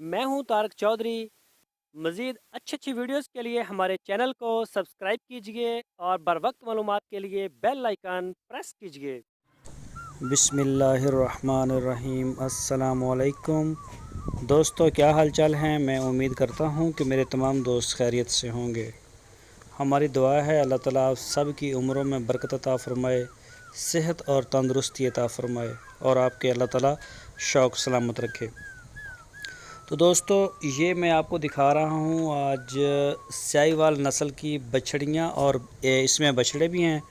मैं हूं तारक चौधरी। मज़ीद अच्छी वीडियोस के लिए हमारे चैनल को सब्सक्राइब कीजिए और बर वक्त मालूमात के लिए बेल आइकन प्रेस कीजिए। बिस्मिल्लाहिर्रहमानिर्रहीम। अस्सलामुअलैकुम दोस्तों, क्या हाल चाल हैं। मैं उम्मीद करता हूं कि मेरे तमाम दोस्त खैरियत से होंगे। हमारी दुआ है अल्लाह ताला आप सब की उम्रों में बरकत अता फ़रमाए, सेहत और तंदुरुस्ती अता फ़रमाए और आपके अल्लाह ताला शौक़ सलामत रखे। तो दोस्तों, ये मैं आपको दिखा रहा हूँ आज साहिवाल नस्ल की बछड़ियाँ और इसमें बछड़े भी हैं।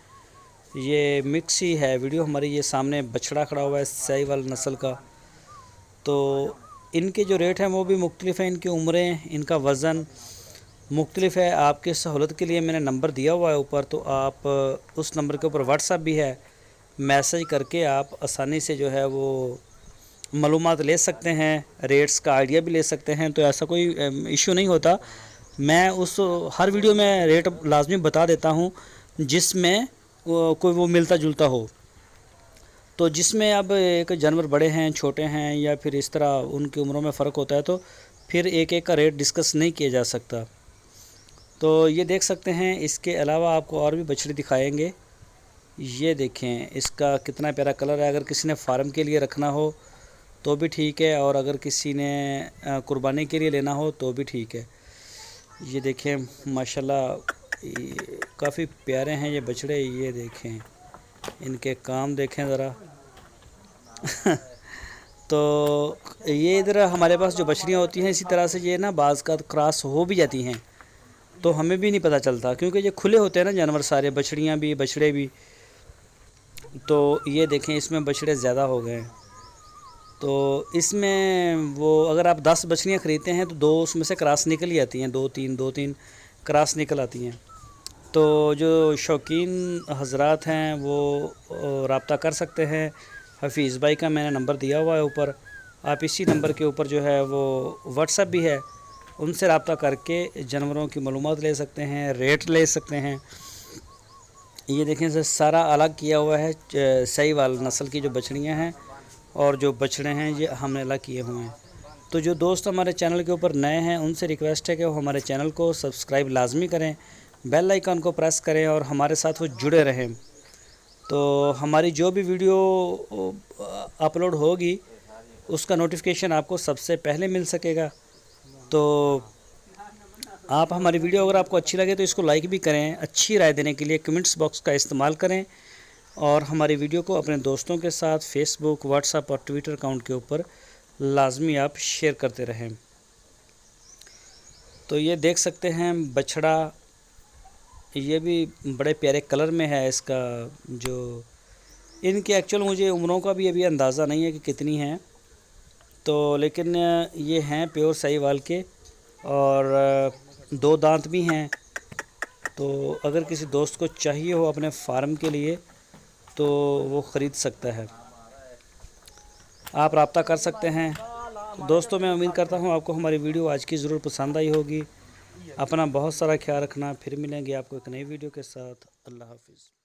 ये मिक्स ही है वीडियो हमारी। ये सामने बछड़ा खड़ा हुआ है साहिवाल नस्ल का। तो इनके जो रेट हैं वो भी मुख्तलिफ़ हैं, इनकी उम्रें, इनका वज़न मुख्तलिफ़ है। आपके सहूलत के लिए मैंने नंबर दिया हुआ है ऊपर, तो आप उस नंबर के ऊपर व्हाट्सएप भी है, मैसेज करके आप आसानी से जो है वो मालूमात ले सकते हैं, रेट्स का आइडिया भी ले सकते हैं। तो ऐसा कोई इशू नहीं होता। मैं उस हर वीडियो में रेट लाजमी बता देता हूँ जिसमें कोई वो मिलता जुलता हो। तो जिसमें अब एक जानवर बड़े हैं, छोटे हैं या फिर इस तरह उनकी उम्रों में फ़र्क होता है तो फिर एक एक का रेट डिस्कस नहीं किया जा सकता। तो ये देख सकते हैं। इसके अलावा आपको और भी बछड़ी दिखाएंगे। ये देखें इसका कितना प्यारा कलर है। अगर किसी ने फार्म के लिए रखना हो तो भी ठीक है, और अगर किसी ने कुर्बानी के लिए लेना हो तो भी ठीक है। ये देखें माशाल्लाह काफ़ी प्यारे हैं ये बछड़े। ये देखें इनके काम देखें ज़रा। तो ये इधर हमारे पास जो बछड़ियाँ होती हैं इसी तरह से ये ना बाज़ का क्रॉस हो भी जाती हैं, तो हमें भी नहीं पता चलता क्योंकि ये खुले होते हैं ना जानवर सारे, बछड़ियाँ भी बछड़े भी। तो ये देखें इसमें बछड़े ज़्यादा हो गए हैं। तो इसमें वो अगर आप 10 बछड़ियाँ ख़रीदते हैं तो 2 उसमें से क्रॉस निकल ही आती हैं, 2-3 क्रॉस निकल आती हैं। तो जो शौकीन हजरात हैं वो रब्ता कर सकते हैं। हफीज़ भाई का मैंने नंबर दिया हुआ है ऊपर। आप इसी नंबर के ऊपर जो है वो व्हाट्सएप भी है, उनसे रब्ता करके जानवरों की मालूमात ले सकते हैं, रेट ले सकते हैं। ये देखें सर, सारा अलग किया हुआ है। साहिवाल नस्ल की जो बछड़ियाँ हैं और जो बछड़े हैं ये हमने अलग किए हुए हैं। तो जो दोस्त हमारे चैनल के ऊपर नए हैं उनसे रिक्वेस्ट है कि वो हमारे चैनल को सब्सक्राइब लाजमी करें, बेल आइकन को प्रेस करें और हमारे साथ वो जुड़े रहें। तो हमारी जो भी वीडियो अपलोड होगी उसका नोटिफिकेशन आपको सबसे पहले मिल सकेगा। तो आप हमारी वीडियो अगर आपको अच्छी लगे तो इसको लाइक भी करें। अच्छी राय देने के लिए कमेंट्स बॉक्स का इस्तेमाल करें और हमारी वीडियो को अपने दोस्तों के साथ फेसबुक, व्हाट्सएप और ट्विटर अकाउंट के ऊपर लाजमी आप शेयर करते रहें। तो ये देख सकते हैं बछड़ा, ये भी बड़े प्यारे कलर में है। इसका जो इनके एक्चुअल मुझे उम्रों का भी अभी अंदाज़ा नहीं है कि कितनी हैं, तो लेकिन ये हैं प्योर साहिवाल के और 2 दांत भी हैं। तो अगर किसी दोस्त को चाहिए हो अपने फार्म के लिए तो वो ख़रीद सकता है, आप रब्ता कर सकते हैं। दोस्तों, मैं उम्मीद करता हूँ आपको हमारी वीडियो आज की ज़रूर पसंद आई होगी। अपना बहुत सारा ख्याल रखना। फिर मिलेंगे आपको एक नई वीडियो के साथ। अल्लाह हाफ़िज़।